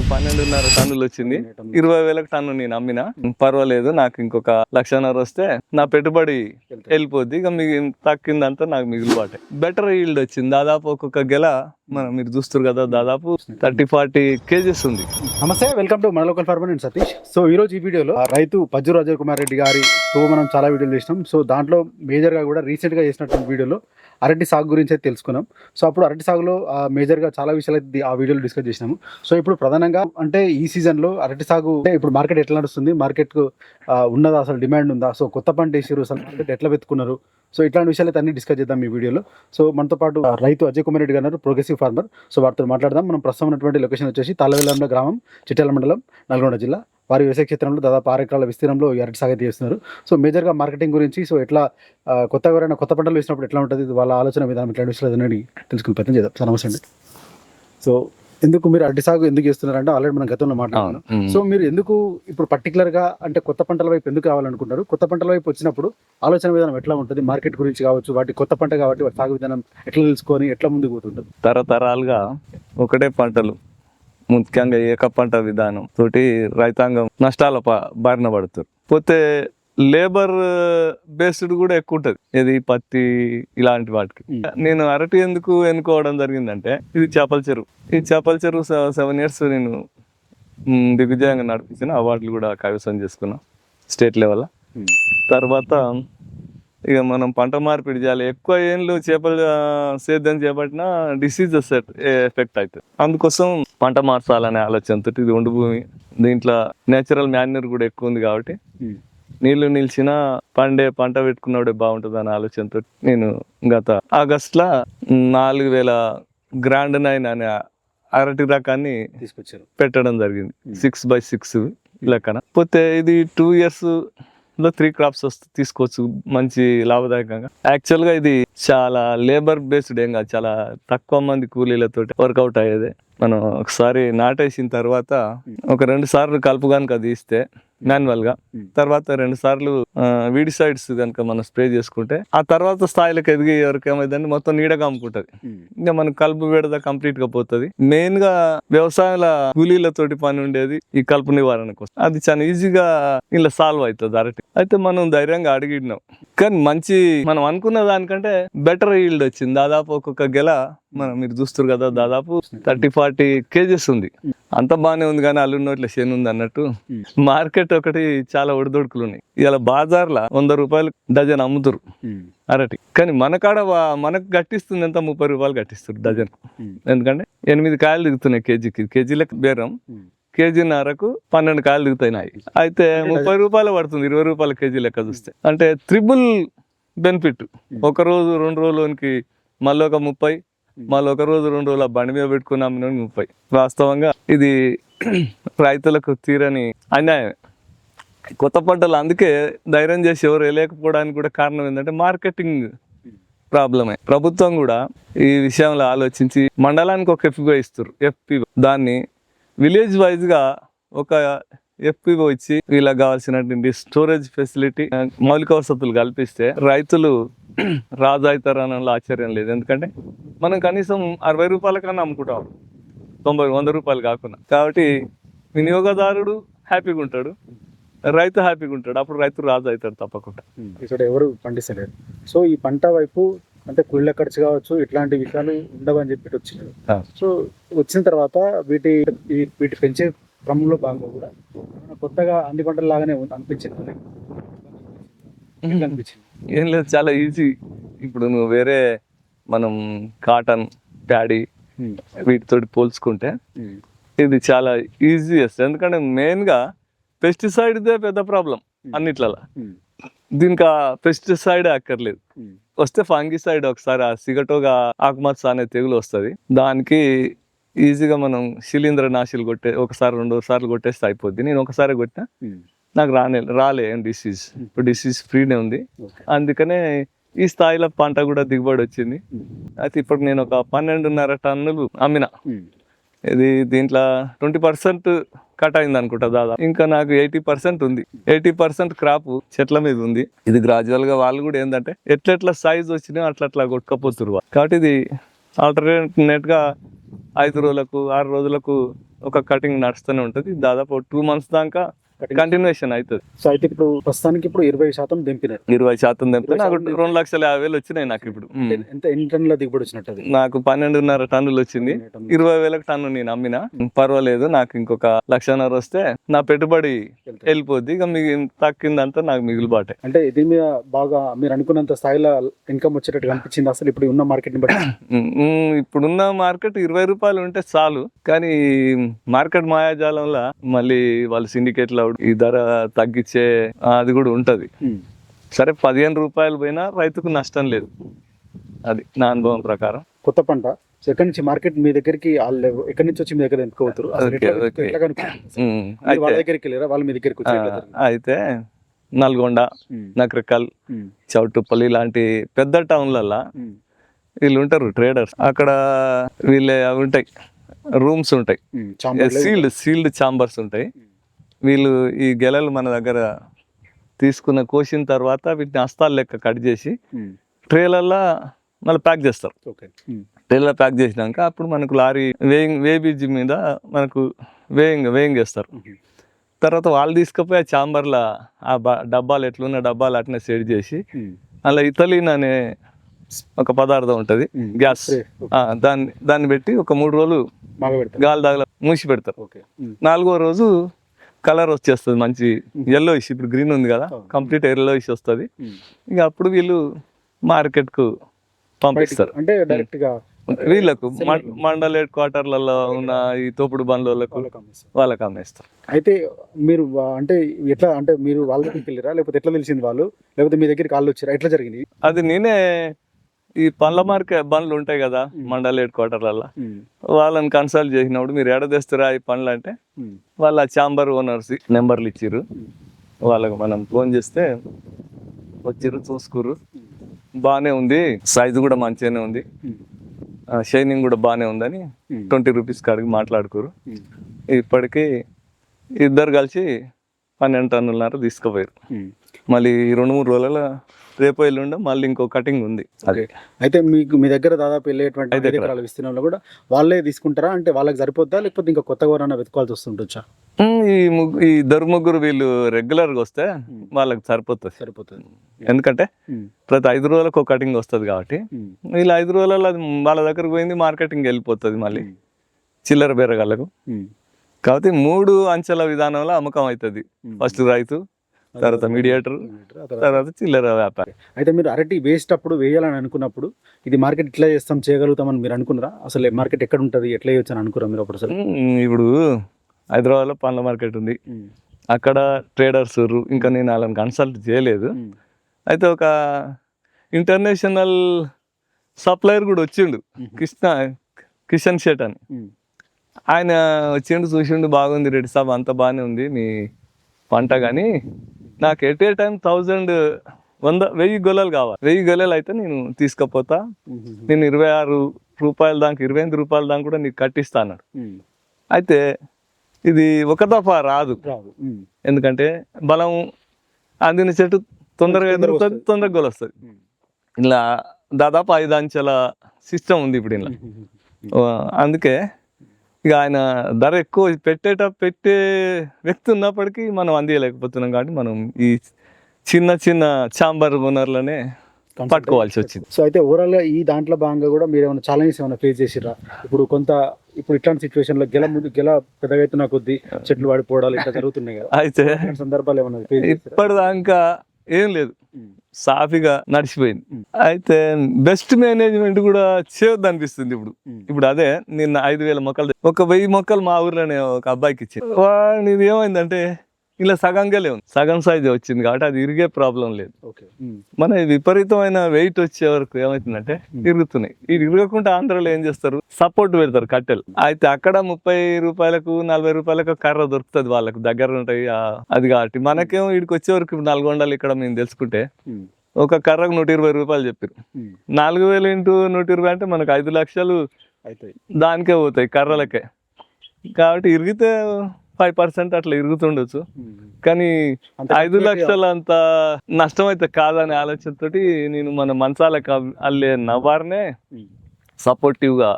12.5 టన్నులు వచ్చింది. 20,000 టన్ను నేను అమ్మిన. పర్వాలేదు, నాకు ఇంకొక 1,00,000 వస్తే నా పెట్టుబడి వెళ్ళిపోద్ది. ఇక తక్కిందంతా నాకు మిగిలిపాటే. బెటర్ ఈల్డ్ వచ్చింది. దాదాపు ఒక్కొక్క గెల మీరు చూస్తారు కదా, దాదాపు 30-40 కేజెస్ ఉంది. నమస్తే, వెల్కమ్ టు మన local farmer and Satish. So ఈ రోజు ఈ వీడియోలో రైతు పజ్జూరు అజయ్ కుమార్ రెడ్డి గారితో మనం చాలా వీడియోలు చేసినాం. సో దాంట్లో మేజర్గా కూడా రీసెంట్గా చేసినటువంటి వీడియోలో అరటి సాగు గురించి అయితే తెలుసుకున్నాం. సో అప్పుడు అరటి సాగులో మేజర్గా చాలా విషయాలు అయితే ఆ వీడియోలో డిస్కస్ చేసినాము. సో ఇప్పుడు ప్రధానంగా అంటే ఈ సీజన్లో అరటి సాగు అంటే ఇప్పుడు మార్కెట్ ఎట్లా నడుస్తుంది, మార్కెట్కు ఉన్నదా, అసలు డిమాండ్ ఉందా, సో కొత్త పంట వేసారు, అసలు మార్కెట్ ఎట్లా వెతుకున్నారు, సో ఇట్లాంటి విషయాలు అయితే అన్ని డిస్కస్ చేద్దాం ఈ వీడియోలో. సో మనతో పాటు రైతు అజయ్ కుమార్ రెడ్డి గారు, ప్రోగ్రెసివ్ ఫార్మర్. సో వారితో మాట్లాడదాం. మనం ప్రస్తుతం ఉన్నటువంటి లొకేషన్ వచ్చేసి తాళ్ళవేలంలో గ్రామం, చిట్యాల మండలం, నల్గొండ జిల్లా. వారి వ్యవసాయ క్షేత్రంలో దాదాపు 6 ఎకరాల విస్తీర్ణంలో అరటి సాగు చేస్తున్నారు. సో మేజర్గా మార్కెటింగ్ గురించి, సో ఎట్లా కొత్తగా ఎవరైనా కొత్త పంటలు వేసినప్పుడు ఎట్లా ఉంటుంది, వాళ్ళ ఆలోచన విధానం ఇట్లాంటి విషయాలు అనేది తెలుసుకునే ప్రయత్నం చేద్దాం. సార్ నమస్తే అండి. సో ఎందుకు మీరు అరటి సాగు ఎందుకు చేస్తున్నారంటే ఆల్రెడీ మనం గతంలో మాట్లాడుతున్నాం. సో మీరు ఎందుకు ఇప్పుడు పర్టికులర్గా అంటే కొత్త పంటల వైపు ఎందుకు కావాలనుకుంటారు, కొత్త పంటల వైపు వచ్చినప్పుడు ఆలోచన విధానం ఎట్లా ఉంటుంది, మార్కెట్ గురించి కావచ్చు, వాటి కొత్త పంట కాబట్టి వాటి సాగు విధానం ఎట్లా తెలుసుకొని ఎట్లా ముందుకు పోతుంటుంది? తరతరాలుగా ఒకటే పంటలు, ముఖ్యంగా ఏక పంట విధానం తోటి రైతాంగం నష్టాల బారిన పడుతారు. పోతే లేబర్ బేస్డ్ కూడా ఎక్కువ ఉంటుంది, ఇది పత్తి ఇలాంటి వాటికి. నేను అరటి ఎందుకు ఎన్నుకోవడం జరిగిందంటే, ఇది చేపల చెరువు. ఈ చేపల చెరువు 7 years నేను దిగ్విజయంగా నడిపించిన, అవార్డులు కూడా కైవసం చేసుకున్నా స్టేట్ లెవెల్. తర్వాత ఇక మనం పంట మార్పిడి చేయాలి. ఎక్కువ ఏళ్ళు చేపలు సేద్యం చేపట్టినా డిసీజెస్ ఎఫెక్ట్ అవుతుంది. అందుకోసం పంట మార్చాలనే ఆలోచనతో, ఇది ఒండు భూమి, దీంట్లో నేచురల్ మాన్యూర్ కూడా ఎక్కువ ఉంది కాబట్టి నీళ్లు నిలిచినా పంట పెట్టుకున్నప్పుడే బాగుంటుంది అనే ఆలోచనతో నేను గత ఆగస్టులో 4,000 గ్రాండ్ 9 అనే అరటి రకాన్ని తీసుకొచ్చారు, పెట్టడం జరిగింది. 6x6 లెక్కన. పోతే ఇది 2 years లో 3 crops తీసుకోవచ్చు మంచి లాభదాయకంగా. యాక్చువల్గా ఇది చాలా లేబర్ బేస్డ్ ఏం కాదు, చాలా తక్కువ మంది కూలీలతో వర్కౌట్ అయ్యేది. మనం ఒకసారి నాటేసిన తర్వాత ఒక 2 సార్లు కలుపు కనుక అది ఇస్తే మాన్యువల్ గా, తర్వాత 2 సార్లు వీడిసైడ్స్ కనుక మనం స్ప్రే చేసుకుంటే ఆ తర్వాత స్థాయిలకు ఎదిగే వరకు ఏమైందంటే మొత్తం నీడగా అమ్ముకుంటది. ఇంకా మన కలుపు విడద కంప్లీట్ గా పోతుంది. మెయిన్ గా వ్యవసాయాల కూలీలతోటి పని ఉండేది ఈ కలుపు నివారణ కోసం. అది చాలా ఈజీగా ఇలా సాల్వ్ అవుతుంది అరటి. అయితే మనం ధైర్యంగా అడిగినాం, కానీ మంచి మనం అనుకున్న దానికంటే బెటర్ ఈల్డ్ వచ్చింది. దాదాపు ఒక్కొక్క గెల మీరు చూస్తారు కదా, దాదాపు 30-40 కేజెస్ ఉంది. అంత బాగానే ఉంది, కానీ అల్లున్నోట్ల చేను ఉంది అన్నట్టు. మార్కెట్ ఒకటి చాలా ఒడిదొడుకులు ఉన్నాయి. ఇలా బాజార్లో 100 రూపాయలు డజన్ అమ్ముతారు అరటి, కానీ మన కాడ మనకు గట్టిస్తుంది ఎంత, 30 రూపాయలు గట్టిస్తారు డజన్. ఎందుకంటే 8 కాయలు దిగుతున్నాయి కేజీలకు బేరం. కేజీన్నరకు 12 కాయలు దిగుతాయి. అయితే 30 రూపాయలు పడుతుంది, 20 రూపాయల కేజీ లెక్క చూస్తే. అంటే ట్రిపుల్ బెనిఫిట్. 1 రోజు 2 రోజులకి మళ్ళీ ఒక 30, మళ్ళీ 1 రోజు 2 రోజుల బండి మీద పెట్టుకుని అమ్మిన 30. వాస్తవంగా ఇది రైతులకు తీరని అన్యాయం. కొత్త పంటలు అందుకే ధైర్యం చేసి ఎవరు వేయలేకపోవడానికి కూడా కారణం ఏంటంటే మార్కెటింగ్ ప్రాబ్లమే. ప్రభుత్వం కూడా ఈ విషయంలో ఆలోచించి మండలానికి ఒక FPO ఇస్తారు. FPO దాన్ని విలేజ్ వైజ్ గా ఒక FPO ఇచ్చి వీళ్ళకి కావాల్సినటువంటి స్టోరేజ్ ఫెసిలిటీ, మౌలిక వసతులు కల్పిస్తే రైతులు రాజు అవుతారనలో ఆశ్చర్యం లేదు. ఎందుకంటే మనం కనీసం 60 రూపాయల కన్నా అమ్ముకుంటాం, 90-100 రూపాయలు కాకుండా. కాబట్టి వినియోగదారుడు హ్యాపీగా ఉంటాడు, రైతు హ్యాపీగా ఉంటాడు. అప్పుడు రైతు రాజు అవుతాడు తప్పకుండా. ఇక్కడ ఎవరు పండిస్తలేరు. సో ఈ పంట వైపు అంటే కూలీల ఖర్చు కావచ్చు, ఇట్లాంటి విషయాలు ఉండవని చెప్పి వచ్చినారు. సో వచ్చిన తర్వాత వీటి పెంచే క్రమంలో భాగంగా కూడా కొత్తగా అన్ని పంటల లాగానే అనిపించింది. ఏం లేదు, చాలా ఈజీ. ఇప్పుడు నువ్వు వేరే మనం కాటన్, ప్యాడీ వీటితోటి పోల్చుకుంటే ఇది చాలా ఈజీయెస్ట్. ఎందుకంటే మెయిన్గా పెస్టిసైడ్దే పెద్ద ప్రాబ్లం అన్నిట్లలో. దీనికి పెస్టిసైడ్ అక్కర్లేదు, వస్తే ఫంగిసైడ్ ఒకసారి ఆ సిగటోగా ఆకుమచ్చ అనే తెగులు వస్తుంది. దానికి ఈజీగా మనం శిలీంద్రనాశులు ఒకసారి 2 సార్లు కొట్టేస్తే అయిపోద్ది. నేను ఒకసారి కొట్టినా నాకు రాలే డిసీజ్. ఇప్పుడు డిసీజ్ ఫ్రీనే ఉంది. అందుకనే ఈ స్థాయిలో పంట కూడా దిగుబడి వచ్చింది. అయితే ఇప్పుడు నేను ఒక 12.5 టన్నులు అమ్మిన. ఇది దీంట్లో 20% కట్ అయింది అనుకుంటా దాదాపు. ఇంకా నాకు 80% ఉంది. 80% క్రాప్ చెట్ల మీద ఉంది. ఇది గ్రాడ్యువల్ గా వాళ్ళు కూడా ఏంటంటే ఎట్లా సైజ్ వచ్చినా అట్లా కొట్టుకపోతున్నారు. కాబట్టి ఇది ఆల్టర్నేట్ గా 5 రోజులకు 6 రోజులకు ఒక కటింగ్ నడుస్తూనే ఉంటుంది. దాదాపు 2 months దాకా కంటిన్యూషన్ అవుతుంది. సో అయితే ఇప్పుడు ప్రస్తుతానికి ఇప్పుడు 20% దింపినారు. 20% తెంపితే నాకు 2,50,000 వచ్చినాయి నాకు ఇప్పుడు. ఎన్ని టన్నుల దిగుబడి వచ్చినట్టు అది? నాకు 12.5 టన్నులు వచ్చింది. 20,000 టన్ను నేను అమ్మినా. పర్వాలేదు, నాకు ఇంకొక 1,50,000 వస్తే నా పెట్టుబడి వెళ్ళిపోద్ది. ఇక తక్కిందంతా నాకు మిగులుబాటే. అంటే దీని మీద బాగా మీరు అనుకున్నంత స్థాయిలో ఇన్కమ్ వచ్చేటట్టు అనిపించింది అసలు ఇప్పుడు ఉన్న మార్కెట్ ని బట్టి? ఇప్పుడున్న మార్కెట్ 20 రూపాయలు ఉంటే చాలు, కానీ మార్కెట్ మాయాజాలంలో మళ్ళీ వాళ్ళు సిండికేట్లో ఈ ధర తగ్గించే అది కూడా ఉంటది. సరే 15 రూపాయలు పోయినా రైతుకు నష్టం లేదు, అది నా అనుభవం ప్రకారం. కొత్త పంట ఎక్కడి నుంచి మార్కెట్ మీ దగ్గరికి వాళ్ళు ఎక్కడి నుంచి వచ్చి మీ దగ్గర ఎందుకోతారు? వాళ్ళ దగ్గరికి వెళ్ళారా, వాళ్ళు మీ దగ్గరికి వచ్చారు? అయితే నల్గొండ, నకరికల్, చౌటుప్పల్ ఇలాంటి పెద్ద టౌన్లల్లో వీళ్ళు ఉంటారు ట్రేడర్స్. అక్కడ వీళ్ళే అవి ఉంటాయి, రూమ్స్ ఉంటాయి, సీల్డ్ ఛాంబర్స్ ఉంటాయి. వీళ్ళు ఈ గెలలు మన దగ్గర కోసిన తర్వాత వీటిని హస్తాలు లెక్క కట్ చేసి ట్రేలర్లో మళ్ళీ ప్యాక్ చేస్తారు. ట్రేలర్ ప్యాక్ చేసినాక అప్పుడు మనకు లారీ వేబీజీ మీద మనకు వేయింగ్ చేస్తారు. తర్వాత వాళ్ళు తీసుకుపోయి ఆ ఛాంబర్లో ఆ డబ్బాలు ఎట్లున్న డబ్బాలు అట్నే సెట్ చేసి అలా ఇథలిన్ అనే ఒక పదార్థం ఉంటుంది, గ్యాస్, దాన్ని పెట్టి ఒక 3 రోజులు గాలి దాగల మూసి పెడతారు. 4వ రోజు కలర్ వచ్చేస్తుంది, మంచి yellowish. ఇప్పుడు గ్రీన్ ఉంది కదా, కంప్లీట్ yellowish వస్తుంది. ఇక అప్పుడు వీళ్ళు మార్కెట్ కు పంపిస్తారు. అంటే డైరెక్ట్ గా వీళ్ళకు మండల్ హెడ్ క్వార్టర్లలో ఉన్న ఈ తోపుడు బండ్లకు వాళ్ళకి అమ్మేస్తారు. అయితే మీరు అంటే ఎట్లా, అంటే మీరు వాళ్ళ దగ్గరికి వెళ్ళారా లేకపోతే ఎట్లా తెలిసింది వాళ్ళు, లేకపోతే మీ దగ్గరికి వాళ్ళు వచ్చారా, ఎట్లా జరిగింది? అది నేనే ఈ పండ్ల మార్కెట్ బండ్లు ఉంటాయి కదా మండల్ హెడ్ క్వార్టర్లలో, వాళ్ళని కన్సల్ట్ చేసినప్పుడు మీరు ఎడ తెస్తారా ఈ పండ్లు అంటే వాళ్ళ ఛాంబర్ ఓనర్స్ నెంబర్లు ఇచ్చిర్రు. వాళ్ళకు మనం ఫోన్ చేస్తే వచ్చిర్రు, చూసుకుర్రు, బాగానే ఉంది, సైజు కూడా మంచిగానే ఉంది, షైనింగ్ కూడా బాగానే ఉందని 20 రూపీస్ కాడికి మాట్లాడుకోరు. ఇప్పటికీ ఇద్దరు కలిసి 12 టన్నులన్నర తీసుకుపోయారు. మళ్ళీ 2-3 రోజుల రేపు ఎల్లుండి మళ్ళీ ఇంకో కటింగ్ ఉంది. అయితే మీకు మీ దగ్గర దాదాపు వెళ్ళేటువంటి 5 ఎకరాల విస్తీర్ణంలో కూడా వాళ్ళే తీసుకుంటారా? అంటే వాళ్ళకి సరిపోద్దా లేకపోతే ఇంకా కొత్తగా ఎవరైనా వెతుకోవాల్సి వస్తుంటా? ఈ ఇద్దరు ముగ్గురు వీళ్ళు రెగ్యులర్గా వస్తే వాళ్ళకి సరిపోతుంది. ఎందుకంటే ప్రతి 5 రోజులకు ఒక కటింగ్ వస్తుంది కాబట్టి వీళ్ళు 5 రోజులలో అది వాళ్ళ దగ్గరకు పోయింది మార్కెటింగ్ వెళ్ళిపోతుంది మళ్ళీ చిల్లర బేరగాళ్ళకు. కాబట్టి 3 అంచెల విధానంలో అమ్మకం అవుతుంది. ఫస్ట్ రైతు, తర్వాత మీడియేటర్, తర్వాత చిల్లర వ్యాపారి. అయితే మీరు అరటి వేస్ట్ అప్పుడు వేయాలని అనుకున్నప్పుడు ఇది మార్కెట్ ఇట్లా చేయగలుగుతామని మీరు అనుకున్నారా? అసలు మార్కెట్ ఎక్కడ ఉంటుంది, ఎట్లా వేయచ్చు అని అనుకున్నారా మీరు అప్పుడు? అసలు ఇప్పుడు హైదరాబాద్లో పండ్ల మార్కెట్ ఉంది, అక్కడ ట్రేడర్స్, ఇంకా నేను వాళ్ళని కన్సల్ట్ చేయలేదు. అయితే ఒక ఇంటర్నేషనల్ సప్లయర్ కూడా వచ్చిండు, కిషన్ షెట్ అని. ఆయన వచ్చిండు, చూసిండు, బాగుంది రెడ్డి సాబ్, అంత బాగానే ఉంది మీ పంట, కానీ నాకు ఎట్ ఏ టైం 1000 గొల్లలు కావాలి. 1000 గొల్లలు అయితే నేను తీసుకపోతా, నేను 26 రూపాయల దాకా 28 రూపాయల దాకా కూడా నీకు కట్టిస్తా అన్నాడు. అయితే ఇది ఒక దఫా రాదు, ఎందుకంటే బలం అందిన చెట్టు తొందరగా ఎదురుతుంది, తొందరగా గొల వస్తుంది. ఇలా దాదాపు 5 అంచెల సిస్టమ్ ఉంది ఇప్పుడు ఇలా. అందుకే ఇక ఆయన ధర ఎక్కువ పెట్టే వ్యక్తి ఉన్నప్పటికీ మనం అందియలేకపోతున్నాం. కాబట్టి మనం ఈ చిన్న ఛాంబర్ ఓనర్లనే పట్టుకోవాల్సి వచ్చింది. సో అయితే ఓవరాల్ గా ఈ దాంట్లో భాగంగా కూడా మీరు ఏమైనా ఛాలెంజెస్ ఏమైనా ఫేస్ చేసిరా? ఇప్పుడు ఇట్లాంటి సిచ్యువేషన్ లో గెల పెద్దగా అవుతున్న కొద్ది చెట్లు వాడిపోవడాలు ఇట్లా జరుగుతున్నాయి కదా, అయితే సందర్భాలు ఏమైనా? ఇప్పటిదాకా ఏం లేదు, సాఫీగా నడిచిపోయింది. అయితే బెస్ట్ మేనేజ్మెంట్ కూడా చేయొద్దు అనిపిస్తుంది ఇప్పుడు అదే నిన్న 5,000 మొక్కలు, ఒక 1000 మొక్కలు మా ఊర్లోనే ఒక అబ్బాయికి ఇచ్చింది. వాడిని ఇది ఏమైందంటే ఇలా సగంగాలే ఉంది, సగం సైజ్ వచ్చింది కాబట్టి అది ఇరిగే ప్రాబ్లం లేదు. మన విపరీతమైన వెయిట్ వచ్చే వరకు ఏమవుతుందంటే ఇరుగుతున్నాయి. ఇది ఇరగకుండా ఆంధ్రలో ఏం చేస్తారు, సపోర్ట్ పెడతారు కట్టెలు. అయితే అక్కడ 30 రూపాయలకు 40 రూపాయలకు కర్ర దొరుకుతుంది, వాళ్ళకు దగ్గర ఉంటాయి అది. కాబట్టి మనకేమో వీడికి వచ్చే వరకు నల్గొండలు ఇక్కడ మేము తెలుసుకుంటే ఒక కర్రకు 120 రూపాయలు చెప్పారు. 4000 × 120 అంటే మనకు 5 లక్షలు దానికే పోతాయి కర్రలకే. కాబట్టి ఇరిగితే 5% అట్లా ఇరుగుతుండొచ్చు, కానీ 5 లక్షలు అంత నష్టం అయితే కాదనే ఆలోచనతోటి నేను మన మంచాలకు అల్లే నవార్నే సపోర్టివ్గా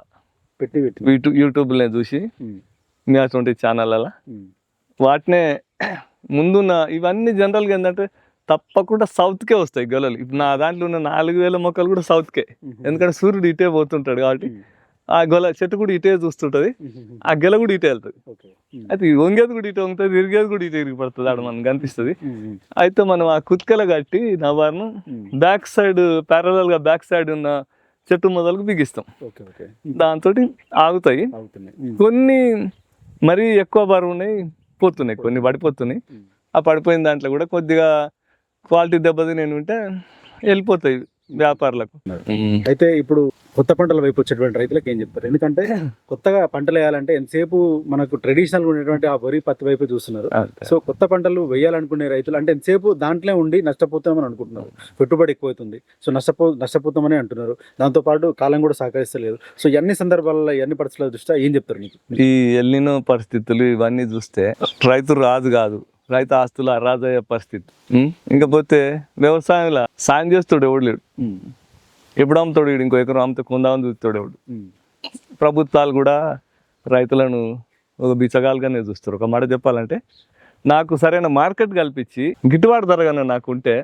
యూట్యూబ్లో చూసి మీ అటువంటి ఛానళ్ళ వాటినే ముందున్న ఇవన్నీ జనరల్గా ఏంటంటే తప్పకుండా సౌత్కే వస్తాయి గెలలు. ఇప్పుడు నా దాంట్లో ఉన్న 4000 మొక్కలు కూడా సౌత్కే, ఎందుకంటే సూర్యుడు ఇటే పోతుంటాడు కాబట్టి ఆ గొల చెట్టు కూడా ఇటే చూస్తుంటది, ఆ గెల కూడా ఇటే వెళ్తుంది. అయితే వంగేది కూడా ఇటే వంగుతుంది, తిరిగేది కూడా ఇటే తిరిగి పడుతుంది, ఆడ మనకు కనిపిస్తుంది. అయితే మనం ఆ కుత్కెల కట్టి నవారును బ్యాక్ సైడ్ ప్యారలల్ గా బ్యాక్ సైడ్ ఉన్న చెట్టు మొదలకు బిగిస్తాం. దాంతో ఆగుతాయి. కొన్ని మరీ ఎక్కువ బరువు ఉన్నాయి, పోతున్నాయి, కొన్ని పడిపోతున్నాయి. ఆ పడిపోయిన దాంట్లో కూడా కొద్దిగా క్వాలిటీ దెబ్బతిని ఉంటే వెళ్ళిపోతాయి వ్యాపారులకు. అయితే ఇప్పుడు కొత్త పంటల వైపు వచ్చేటువంటి రైతులకు ఏం చెప్తారు? ఎందుకంటే కొత్తగా పంటలు వేయాలంటే ఎంతసేపు మనకు ట్రెడిషనల్ ఉండేటువంటి ఆ వరి పత్తి వైపు చూస్తున్నారు. సో కొత్త పంటలు వేయాలనుకునే రైతులు అంటే ఎంతసేపు దాంట్లో ఉండి నష్టపోతామని అనుకుంటున్నారు, పెట్టుబడి ఎక్కువైతుంది, సో నష్టపోతామని అంటున్నారు. దాంతోపాటు కాలం కూడా సహకరిస్తలేదు. సో ఇవన్నీ సందర్భాలలో ఇవన్నీ పరిస్థితుల దృష్ట్యా ఏం చెప్తారు మీకు? ఈ ఎల్లినో పరిస్థితులు ఇవన్నీ చూస్తే రైతు రాజు కాదు, రైతు ఆస్తులు అరాజయ్యే పరిస్థితి. ఇంకపోతే వ్యవసాయంలో సాయం చేస్తాడు ఎవడు లేడు, ఎప్పుడు అమ్ముతాడు, ఇంకో ఎకరం అమ్మితే కొందామని చూస్తాడు ఎవడు. ప్రభుత్వాలు కూడా రైతులను ఒక బిచ్చగాలుగానే చూస్తారు. ఒక మాట చెప్పాలంటే, నాకు సరైన మార్కెట్ కల్పించి గిట్టుబాటు ధరగానే నాకు ఉంటే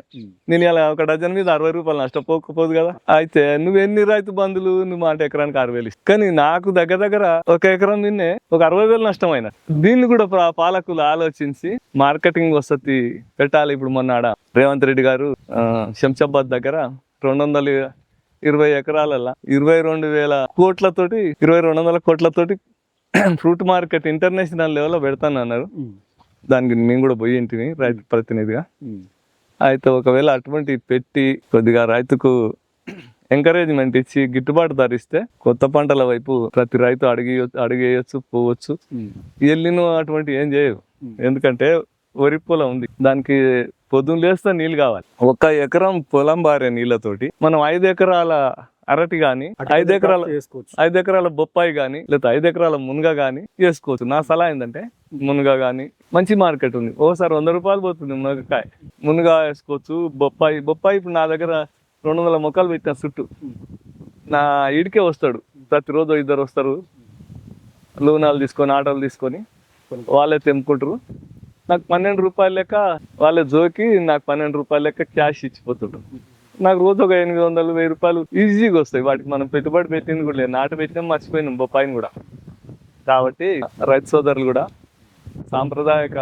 నేను ఇలా ఒక డజన్ మీద 60 రూపాయలు నష్టపోకపోదు కదా. అయితే నువ్వు ఎన్ని రైతు బంధులు నువ్వు మాట ఎకరానికి 6,000 ఇస్తావు, కానీ నాకు దగ్గర ఒక ఎకరం నిన్నే ఒక 60,000 నష్టమైన. దీన్ని కూడా పాలకులు ఆలోచించి మార్కెటింగ్ వసతి పెట్టాలి. ఇప్పుడు మొన్న ఆడ రేవంత్ రెడ్డి గారు శంషాబాద్ దగ్గర 220 ఎకరాలలో 22,000 కోట్లతోటి 2,200 కోట్లతోటి ఫ్రూట్ మార్కెట్ ఇంటర్నేషనల్ లెవెల్లో పెడతానన్నారు. దానికి మేము కూడా పోయి ఇంటిని రైతు ప్రతినిధిగా. అయితే ఒకవేళ అటువంటి పెట్టి కొద్దిగా రైతుకు ఎంకరేజ్మెంట్ ఇచ్చి గిట్టుబాటు ధరిస్తే కొత్త పంటల వైపు ప్రతి రైతు అడిగేయచ్చు, పోవచ్చు. ఎల్లినో అటువంటి ఏం చేయవు, ఎందుకంటే వరి పొలం ఉంది, దానికి పొద్దున్న లేస్తే నీళ్ళు కావాలి. 1 ఎకరం పొలం బారే నీళ్ళతోటి మనం 5 ఎకరాల అరటి గాని 5 ఎకరాల బొప్పాయి గాని లేదా 5 ఎకరాల మునగ గాని వేసుకోవచ్చు. నా సలహా ఏంటంటే మునగ గాని మంచి మార్కెట్ ఉంది, ఓసారి 100 రూపాయలు పోతుంది మునగకాయ. మునగ వేసుకోవచ్చు. బొప్పాయి ఇప్పుడు నా దగ్గర 200 మొక్కలు పెట్టిన చుట్టూ నా ఈడికే వస్తాడు, ప్రతిరోజు 2 వస్తారు, లోనాలు తీసుకొని ఆటోలు తీసుకొని వాళ్ళే తెంపుకుంటారు. నాకు 12 రూపాయల లెక్క వాళ్ళే జోకి నాకు 12 రూపాయల లెక్క క్యాష్ ఇచ్చిపోతుంటారు. నాకు రోజు ఒక 800-1000 రూపాయలు ఈజీగా వస్తాయి. వాటికి మనం పెట్టుబడి పెట్టింది కూడా లేదు, నాటు పెట్టినా మర్చిపోయినాం బొప్పాయిని కూడా. కాబట్టి రైతు సోదరులు కూడా సాంప్రదాయక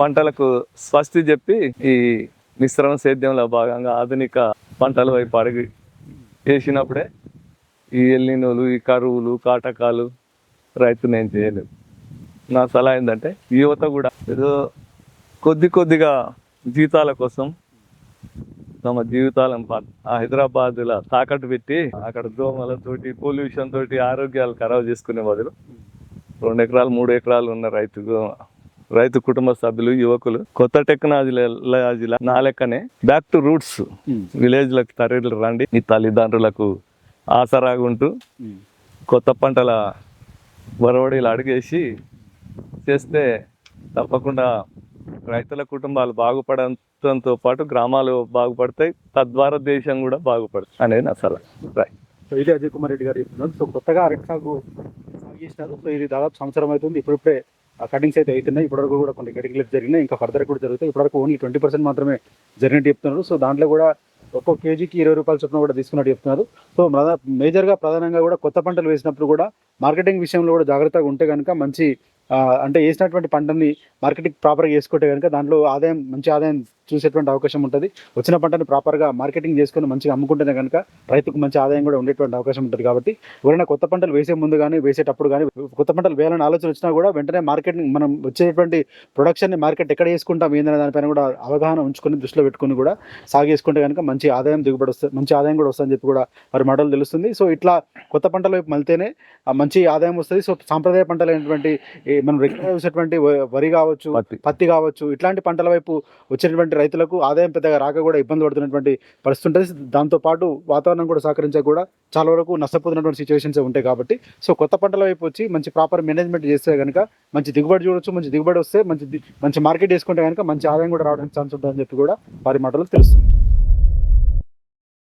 పంటలకు స్వస్తి చెప్పి ఈ మిశ్రమ సేద్యంలో భాగంగా ఆధునిక పంటల వైపు అడిగి వేసినప్పుడే ఈ ఎల్లినోలు, ఈ కరువులు, కాటకాలు రైతును ఏం చేయలేవు. నా సలహా ఏంటంటే యువత కూడా ఏదో కొద్దిగా జీతాల కోసం తమ జీవితాలను హైదరాబాద్లో తాకట్టు పెట్టి అక్కడ దోమలతోటి పొల్యూషన్ తోటి ఆరోగ్యాలు ఖరాబ్ చేసుకునే బదులు 2 ఎకరాలు 3 ఎకరాలు ఉన్న రైతు కుటుంబ సభ్యులు, యువకులు కొత్త టెక్నాలజీల నా లెక్కనే బ్యాక్ టు రూట్స్ విలేజ్లకు తరలి రండి. మీ తల్లిదండ్రులకు ఆసరాగా ఉంటూ కొత్త పంటల వరవడిలు అడిగేసి చేస్తే తప్పకుండా రైతుల కుటుంబాలు బాగుపడటంతో పాటు గ్రామాలు బాగుపడతాయి, తద్వారా దేశం కూడా బాగుపడుతుంది అనేది నా సలహా. సో ఇది అజయ్ కుమార్ రెడ్డి గారు చెప్తున్నారు. సో కొత్తగా అరటి సాగు చేసినారు. సో ఇది దాదాపు సంవత్సరం అవుతుంది. ఇప్పుడే కటింగ్స్ అయితే అవుతున్నాయి. ఇప్పటివరకు కూడా కొన్ని కటింగ్లు జరిగినాయి, ఇంకా ఫర్దర్ కూడా జరుగుతాయి. ఇప్పటివరకు ఓన్లీ 20% మాత్రమే జరిగినట్టు చెప్తున్నారు. సో దాంట్లో కూడా ఒక్కో కేజీకి 20 రూపాయల చొప్పున కూడా తీసుకున్నట్టు చెప్తున్నారు. సో ప్రధానంగా కూడా కొత్త పంటలు వేసినప్పుడు కూడా మార్కెటింగ్ విషయంలో కూడా జాగ్రత్తగా ఉంటే కనుక మంచి అంటే వేసినటువంటి పంటని మార్కెటింగ్ ప్రాపర్గా చేసుకుంటే కనుక దాంట్లో మంచి ఆదాయం చూసేటువంటి అవకాశం ఉంటుంది. వచ్చిన పంటని ప్రాపర్గా మార్కెటింగ్ చేసుకొని మంచిగా అమ్ముకుంటేనే కనుక రైతుకు మంచి ఆదాయం కూడా ఉండేటువంటి అవకాశం ఉంటుంది. కాబట్టి ఎవరైనా కొత్త పంటలు వేసే ముందు కానీ వేసేటప్పుడు కానీ కొత్త పంటలు వేయాలని ఆలోచన వచ్చినా కూడా వెంటనే మార్కెటింగ్ మనం వచ్చేటువంటి ప్రొడక్షన్ని మార్కెట్ ఎక్కడ చేసుకుంటాం ఏందనే దానిపైన కూడా అవగాహన ఉంచుకొని దృష్టిలో పెట్టుకుని కూడా సాగు చేసుకుంటే కనుక మంచి ఆదాయం దిగుబడి వస్తుంది, మంచి ఆదాయం కూడా వస్తుందని చెప్పి కూడా వారి మాటలు తెలుస్తుంది. సో ఇట్లా కొత్త పంటల వైపు మళ్తేనే మంచి ఆదాయం వస్తుంది. సో సాంప్రదాయ పంటలు అయినటువంటి మనం రెగ్యులర్ చూసేటువంటి వరి కావచ్చు, పత్తి కావచ్చు, ఇట్లాంటి పంటల వైపు వచ్చేటువంటి రైతులకు ఆదాయం పెద్దగా రాక కూడా ఇబ్బంది పడుతున్నటువంటి పరిస్థితి ఉంటుంది. దాంతోపాటు వాతావరణం కూడా సహకరించక కూడా చాలా వరకు నష్టపోతున్నటువంటి సిచ్యువేషన్స్ ఉంటాయి. కాబట్టి సో కొత్త పంటల వైపు వచ్చి మంచి ప్రాపర్ మేనేజ్మెంట్ చేస్తే కనుక మంచి దిగుబడి చూడొచ్చు. మంచి దిగుబడి వస్తే మంచి మార్కెట్ చేసుకుంటే కనుక మంచి ఆదాయం కూడా రావడానికి ఛాన్స్ ఉంటుందని చెప్పి కూడా వారి మాటలు తెలుస్తుంది.